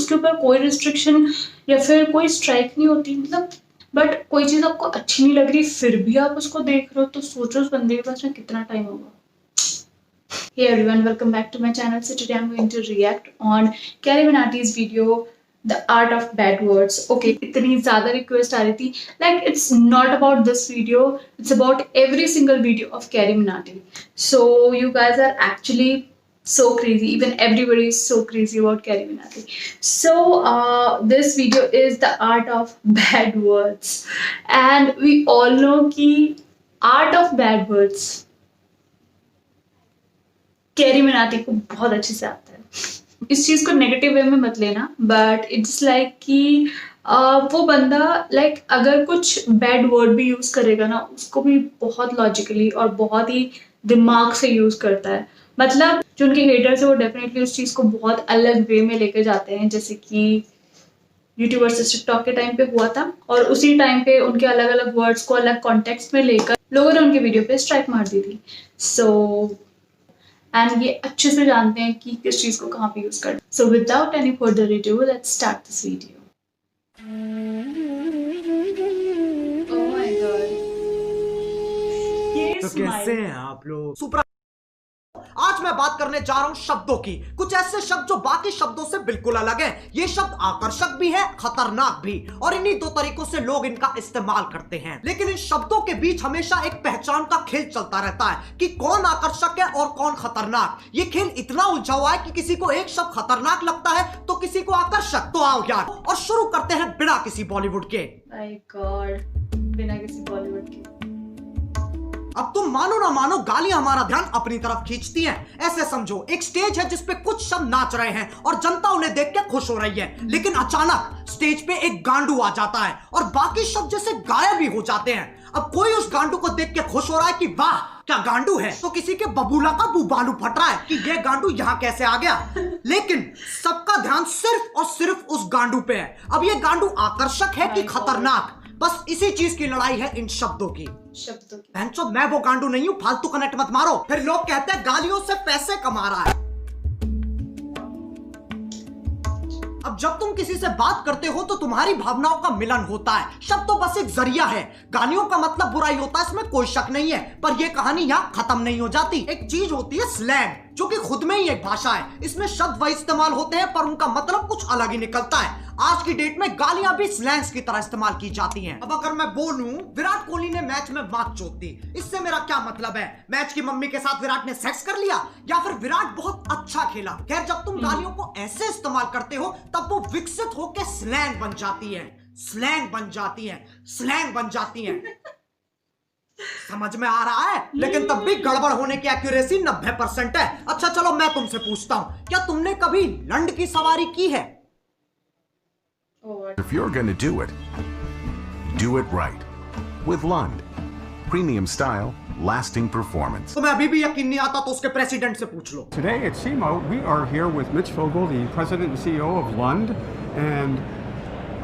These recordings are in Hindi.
उसके ऊपर कोई रिस्ट्रिक्शन या फिर कोई स्ट्राइक नहीं होती, मतलब बट कोई चीज़ आपको अच्छी नहीं लग रही फिर भी आप उसको देख रहे हो, तो सोचो उस बंदे के पास में कितना टाइम होगा। Hey everyone, welcome back to my channel. So today I'm going to react on Carrie Minati's video, The Art of Bad Words. Okay, इतनी ज़्यादा request आ रही थी. Like it's not about this video, it's about every single video of Carrie Minati. So you guys are actually so crazy. Even everybody is so crazy about Carrie Minati. So this video is The Art of Bad Words, and we all know कि Art of Bad Words carry Minati को बहुत अच्छे से आता है। इस चीज को नेगेटिव वे में मत लेना, बट इट्स लाइक कि वो बंदा लाइक अगर कुछ बैड वर्ड भी यूज करेगा ना, उसको भी बहुत लॉजिकली और बहुत ही दिमाग से यूज करता है। मतलब जो उनके हेटर्स है वो डेफिनेटली उस चीज को बहुत अलग वे में लेके जाते हैं, जैसे कि यूट्यूब वर्सेस टिकटॉक के टाइम पे हुआ था, और उसी टाइम पे उनके अलग अलग वर्ड्स को अलग कॉन्टेक्स्ट में लेकर लोगों ने उनके वीडियो पे स्ट्राइक मार दी थी। एंड ये अच्छे से जानते हैं कि किस चीज को कहाँ पे यूज करना। So without any further review, let's start this video. Oh my God, ये तो कैसे हैं आप लोग? सुपर। आज मैं बात करने जा रहा हूं शब्दों की, कुछ ऐसे शब्द जो बाकी शब्दों से बिल्कुल अलग हैं। ये शब्द आकर्षक भी है, खतरनाक भी, और इन्हीं दो तरीकों से लोग इनका इस्तेमाल करते हैं। लेकिन इन शब्दों के बीच हमेशा एक पहचान का खेल चलता रहता है कि कौन आकर्षक है और कौन खतरनाक। ये खेल इतना उलझा हुआ है कि किसी को एक शब्द खतरनाक लगता है तो किसी को आकर्षक। तो आओ यार, और शुरू करते हैं बिना किसी बॉलीवुड के। माय गॉड, बिना किसी बॉलीवुड के। अब तुम मानो ना मानो, गालियां हमारा ध्यान अपनी तरफ खींचती हैं। ऐसे समझो एक स्टेज है जिसपे कुछ शब्द नाच रहे हैं और जनता उन्हें देख के खुश हो रही है, लेकिन अचानक स्टेज पे एक गांडू आ जाता है और बाकी शब्द जैसे गायब भी हो जाते हैं। अब कोई उस गांडू को देख के खुश हो रहा है कि वाह क्या गांडू है, तो किसी के बबूला का बुबालू फट रहा है कि ये गांडू यहाँ कैसे आ गया। लेकिन सबका ध्यान सिर्फ और सिर्फ उस गांडू पे है। अब ये गांडू आकर्षक है कि खतरनाक, बस इसी चीज की लड़ाई है इन शब्दों की। बहनचोद, मैं वो गांडू नहीं हूं, फालतू कनेक्ट मत मारो। फिर लोग कहते हैं गालियों से पैसे कमा रहा है। अब जब तुम किसी से बात करते हो तो तुम्हारी भावनाओं का मिलन होता है। शब्द तो बस एक जरिया है। गालियों का मतलब बुराई होता है, इसमें कोई शक नहीं है, पर यह कहानी यहाँ खत्म नहीं हो जाती। एक चीज होती है स्लैंग, जो कि खुद में ही एक भाषा है। इसमें शब्द वही इस्तेमाल होते हैं पर उनका मतलब कुछ अलग ही निकलता है। आज की डेट में गालियां भी स्लैंग्स की तरह इस्तेमाल की जाती हैं। अब अगर मैं बोलूं विराट कोहली ने मैच में बात चोद दी, इससे मेरा क्या मतलब है? मैच की मम्मी के साथ विराट ने सेक्स कर लिया, या फिर विराट बहुत अच्छा खेला? खैर, जब तुम गालियों को ऐसे इस्तेमाल करते हो तब वो विकसित होकर स्लैंग बन जाती है, स्लैंग बन जाती है, स्लैंग बन जाती है। समझ में आ रहा है? लेकिन तब भी गड़बड़ होने की एक्यूरेसी 90% है। अच्छा चलो मैं तुमसे पूछता हूं, क्या तुमने कभी लंड की सवारी की है? If you're going to do it right. With Lund. Premium style, lasting performance. तुम्हें अभी भी यकीन नहीं आता तो उसके प्रेसिडेंट से पूछ लो। Today at SEMA, we are here with Mitch Vogel, the president and CEO of Lund, and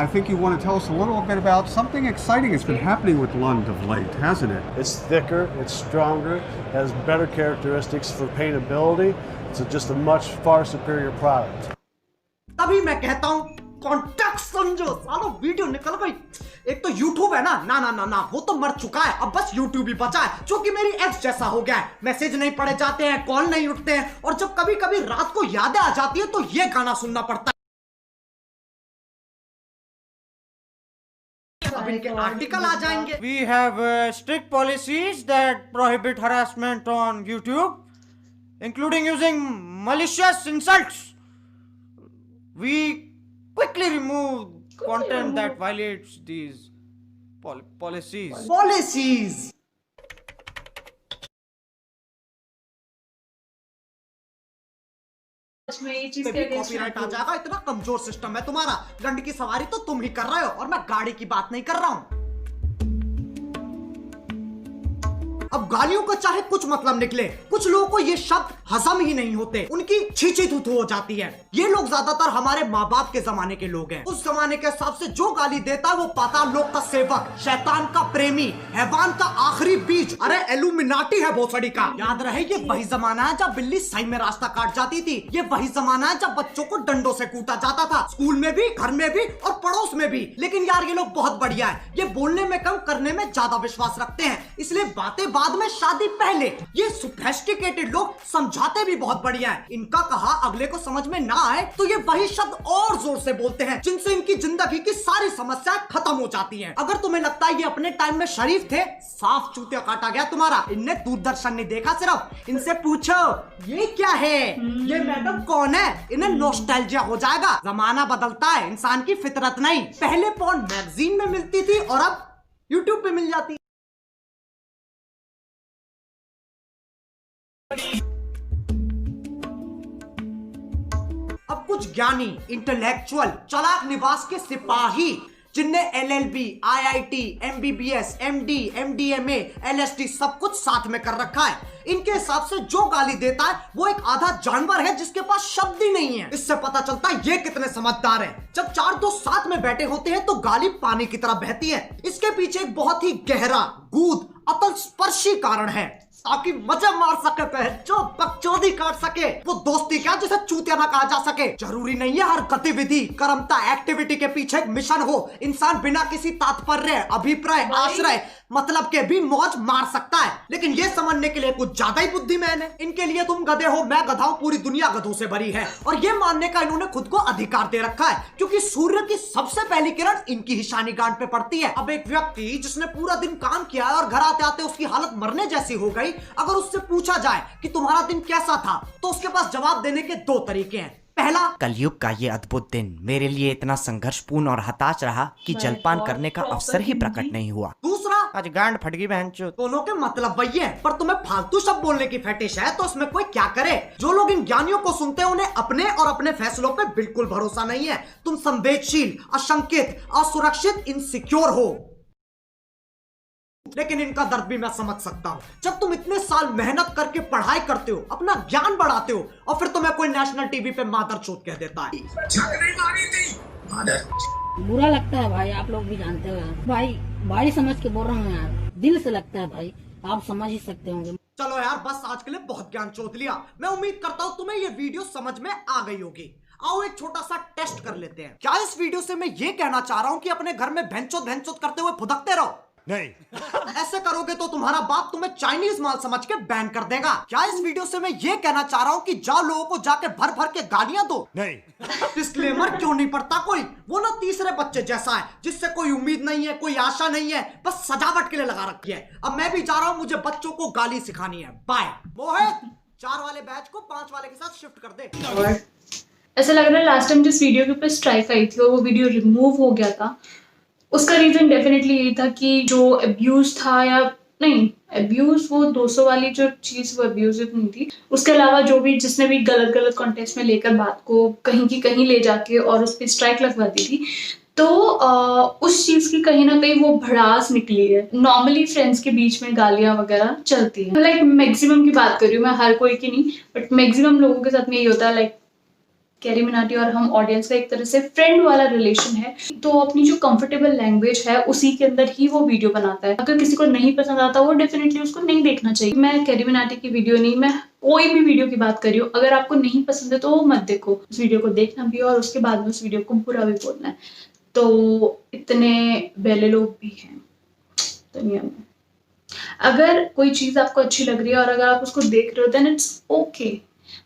I think you want to tell us a little bit about something exciting that's been happening with Lund of late, hasn't it? It's thicker, it's stronger, has better characteristics for paintability. It's just a much far superior product. तभी मैं कहता हूँ कॉन्टेक्स्ट समझो। सालो वीडियो निकल गई। एक तो YouTube है ना, ना ना ना ना, वो तो मर चुका है, अब बस YouTube ही बचा है, जो कि मेरी एक्स जैसा हो गया है। मैसेज नहीं पढ़े जाते हैं, कॉल नहीं उठते हैं, और जब कभी कभी रात को यादें आ जाती है तो ये गाना सुनना पड़ता है। अब इनके आर्टिकल आ जाएंगे। We have strict policies that prohibit harassment on YouTube, including using malicious insults. We quickly remove content that violates these policies. Policies. ये चीज पे भी कॉपीराइट आ जाएगा, इतना कमजोर सिस्टम है तुम्हारा। लंड की सवारी तो तुम ही कर रहे हो और मैं गाड़ी की बात नहीं कर रहा हूं। अब गालियों का चाहे कुछ मतलब निकले, कुछ लोगों को ये शब्द हजम ही नहीं होते, उनकी छींची थू हो जाती है। ये लोग ज्यादातर हमारे माँ बाप के जमाने के लोग हैं। उस जमाने के हिसाब से जो गाली देता है वो पाताल लोक का सेवक, शैतान का प्रेमी, हैवान का आखिरी बीज, अरे एलुमिनाटी है भोसड़ी का। याद रहे ये वही जमाना है जब बिल्ली सही में रास्ता काट जाती थी। ये वही जमाना है जब बच्चों को डंडों से कूटा जाता था, स्कूल में भी, घर में भी और पड़ोस में भी। लेकिन यार ये लोग बहुत बढ़िया है, ये बोलने में कम करने में ज्यादा विश्वास रखते हैं, इसलिए बातें बाद में शादी पहले। ये सोफिस्टिकेटेड लोग समझाते भी बहुत बढ़िया है। इनका कहा अगले को समझ में ना आए तो ये वही शब्द और जोर से बोलते हैं जिनसे इनकी जिंदगी की सारी समस्याएं खत्म हो जाती हैं। अगर तुम्हें लगता है ये अपने टाइम में शरीफ थे, साफ चूतिया काटा गया तुम्हारा। इनने दूरदर्शन नहीं देखा सिर्फ, इनसे पूछो ये क्या है, ये मैडम कौन है, इन्हें नॉस्टैल्जिया हो जाएगा। जमाना बदलता है, इंसान की फितरत नहीं। पहले पॉर्न मैगजीन में मिलती थी और अब यूट्यूब पे मिल जाती। अब कुछ ज्ञानी, इंटेलेक्चुअल, चालाक निवास के सिपाही जिनने LLB, IIT, MBBS, MD, MDMA, LSD सब कुछ साथ में कर रखा है, इनके हिसाब से जो गाली देता है वो एक आधा जानवर है जिसके पास शब्द ही नहीं है। इससे पता चलता है ये कितने समझदार हैं। जब चार दोस्त साथ में बैठे होते हैं तो गाली पानी की तरह बहती है। इसके पीछे एक बहुत ही गहरा, गूढ़, अतल स्पर्शी कारण है, ताकि मजे मार सके, जो बकचोदी काट सके। वो दोस्ती क्या जिसे चूतिया ना कहा जा सके। जरूरी नहीं है हर गतिविधि, कर्मता, एक्टिविटी के पीछे एक मिशन हो। इंसान बिना किसी तात्पर्य, अभिप्राय, आश्रय, मतलब के भी मौज मार सकता है। लेकिन ये समझने के लिए कुछ ज्यादा ही बुद्धिमान है। इनके लिए तुम गधे हो, मैं गधा हूं, पूरी दुनिया गधों से भरी है। और ये मानने का इन्होंने खुद को अधिकार दे रखा है क्योंकि सूर्य की सबसे पहली किरण इनकी ही शानी गांठ पे पड़ती है। अब एक व्यक्ति जिसने पूरा दिन काम किया है और घर आते आते उसकी हालत मरने जैसी हो गई, अगर उससे पूछा जाए कि तुम्हारा दिन कैसा था तो उसके पास जवाब देने के दो तरीके हैं। पहला, कलयुग का ये अद्भुत दिन मेरे लिए इतना संघर्षपूर्ण और हताश रहा कि जलपान करने का अवसर ही प्रकट नहीं हुआ। दूसरा, आज गांड फट गई बहनचोद। दोनों के मतलब वही है, पर तुम्हें फालतू शब्द बोलने की फेटिश है तो उसमें कोई क्या करे। जो लोग इन ज्ञानियों को सुनते हैं उन्हें अपने और अपने फैसलों पे बिल्कुल भरोसा नहीं है। तुम संवेदनशील, अशंकित, असुरक्षित, इनसिक्योर हो। लेकिन इनका दर्द भी मैं समझ सकता हूँ। जब तुम इतने साल मेहनत करके पढ़ाई करते हो, अपना ज्ञान बढ़ाते हो और फिर तुम्हें कोई नेशनल टीवी पे मादरचोद कह देता है। बुरा लगता है भाई, आप लोग भी जानते हो यार। भाई समझ के बोल रहा हूँ यार, दिल से लगता है भाई, आप समझ ही सकते होंगे। चलो यार बस आज के लिए बहुत ज्ञान चोद लिया। मैं उम्मीद करता हूँ तुम्हें ये वीडियो समझ में आ गई होगी। आओ एक छोटा सा टेस्ट कर लेते हैं। क्या इस वीडियो से मैं ये कहना चाह रहा हूँ कि अपने घर में भैंचोद करते हुए फुदकते रहो? नहीं। ऐसे करोगे तो तुम्हारा बाप तुम्हें चाइनीज माल समझ के बैन कर देगा। क्या इस वीडियो से मैं ये कहना चाह रहा हूँ कि जाओ लोगों को जाके भर भर के गालियां दो? नहीं। डिस्क्लेमर क्यों नहीं पढ़ता कोई? वो ना तीसरे बच्चे जैसा है जिससे कोई उम्मीद नहीं है, कोई आशा नहीं है, बस सजावट के लिए लगा रखी है। अब मैं भी जा रहा हूँ, मुझे बच्चों को गाली सिखानी है। बाय। मोहित 4 वाले बैच को 5 वाले के साथ शिफ्ट कर दे। ऐसा लग रहा है लास्ट टाइम जिस वीडियो के ऊपर स्ट्राइक आई थी और वो वीडियो रिमूव हो गया था, उसका रीजन डेफिनेटली यही था कि जो अब्यूज था, या नहीं अब्यूज, वो 200 वाली जो चीज वो अब्यूजिव नहीं थी, उसके अलावा जो भी जिसने भी गलत कॉन्टेक्स्ट में लेकर बात को कहीं की कहीं ले जाके और उस पर स्ट्राइक लगवा दी थी, तो उस चीज की कहीं ना कहीं वो भड़ास निकली है। नॉर्मली फ्रेंड्स के बीच में गालियां वगैरह चलती है, लाइक मैक्सिमम की बात कर रही हूँ मैं, हर कोई की नहीं, बट मैक्सिमम लोगों के साथ में यही होता है। लाइक कैरी मिनाटी और हम ऑडियंस का एक तरह से फ्रेंड वाला रिलेशन है, तो अपनी जो कंफर्टेबल लैंग्वेज है उसी के अंदर ही वो वीडियो बनाता है। अगर किसी को नहीं पसंद आता वो डेफिनेटली उसको नहीं देखना चाहिए। मैं कैरी मिनाटी की वीडियो नहीं, मैं कोई भी वीडियो की बात कर रही हूँ। अगर आपको नहीं पसंद है तो वो मत देखो, उस वीडियो को देखना भी और उसके बाद में उस वीडियो को बुरा भी बोलना है। तो इतने बेले लोग भी हैं दुनिया में। अगर कोई चीज आपको अच्छी लग रही है और अगर आप उसको देख रहे हो देन इट्स ओके,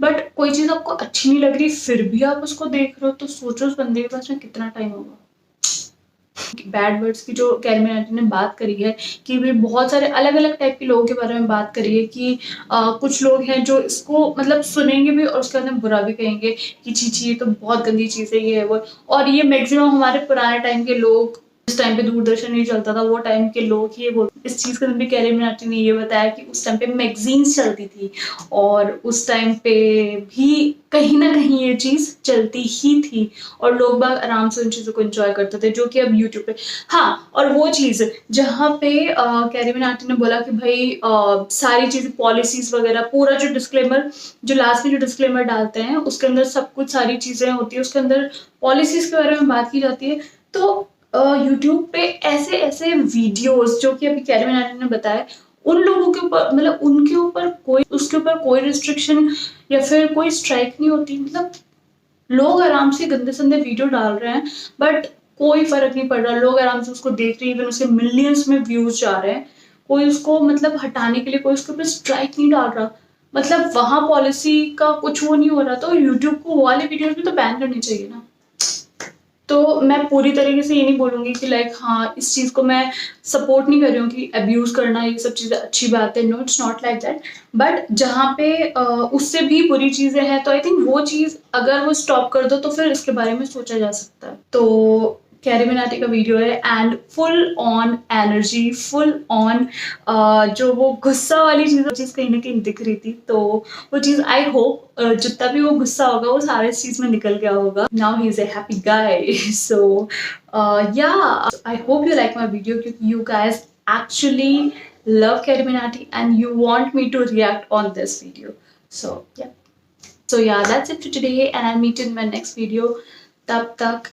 बट कोई चीज आपको अच्छी नहीं लग रही फिर भी आप उसको देख रहे हो, तो सोचो उस बंदे के पास में कितना टाइम होगा। बैड वर्ड्स की जो कैरी मिनाटी ने बात करी है कि वे बहुत सारे अलग अलग टाइप के लोगों के बारे में बात करी है कि कुछ लोग हैं जो इसको मतलब सुनेंगे भी और उसके अंदर बुरा भी कहेंगे कि छी ये तो बहुत गंदी चीज है, ये है वो। और ये मैक्सिमम हमारे पुराने टाइम के लोग उस टाइम पे दूरदर्शन नहीं चलता था, वो टाइम के लोग ये बोल, इस चीज़ के भी कैरी मिनाटी ने ये बताया कि उस टाइम पे मैगजीन्स चलती थी और उस टाइम पे भी कहीं ना कहीं ये चीज़ चलती ही थी और लोग बाग आराम से उन चीज़ों को एंजॉय करते थे, जो कि अब यूट्यूब पे। हाँ, और वो चीज़ जहाँ पे कैरी मिनाटी ने बोला कि भाई सारी चीज़ें पॉलिसीज वगैरह पूरा जो डिस्क्लेमर, जो लास्ट में जो डिस्क्लेमर डालते हैं उसके अंदर सब कुछ सारी चीज़ें होती है, उसके अंदर पॉलिसीज के बारे में बात की जाती है। तो यूट्यूब पे ऐसे ऐसे वीडियोस जो कि अभी कैरी मिनाटी ने बताया, उन लोगों के ऊपर मतलब उनके ऊपर कोई उसके ऊपर कोई रिस्ट्रिक्शन या फिर कोई स्ट्राइक नहीं होती। मतलब लोग आराम से गंदे संदे वीडियो डाल रहे हैं बट कोई फर्क नहीं पड़ रहा, लोग आराम से उसको देख रहे हैं, इवन उसके मिलियंस में व्यूज जा रहे हैं, कोई उसको मतलब हटाने के लिए कोई उसके ऊपर स्ट्राइक नहीं डाल रहा। मतलब वहां पॉलिसी का कुछ वो नहीं हो रहा, तो यूट्यूब को वो वाले वीडियोस भी तो बैन करनी चाहिए ना। तो मैं पूरी तरीके से ये नहीं बोलूंगी कि लाइक हाँ इस चीज़ को मैं सपोर्ट नहीं कर रही हूँ कि अब्यूज़ करना ये सब चीज़ें अच्छी बात है, no it's not like that. But जहाँ पे उससे भी बुरी चीज़ें हैं तो आई थिंक वो चीज़ अगर वो स्टॉप कर दो तो फिर इसके बारे में सोचा जा सकता है। तो कैरी मिनाटी का वीडियो है and full on energy, full on जो वो गुस्सा वाली चीज़ कहीं ना कहीं दिख रही थी, तो वो चीज़ आई होप जितना भी वो गुस्सा होगा वो सारे इस चीज़ में निकल गया होगा। Now he is a happy guy. So yeah I hope you like my video क्योंकि you guys actually love Carrie Minati and you want me to react on this video. So yeah, that's it for today and I'll meet you in my next video. Tab tak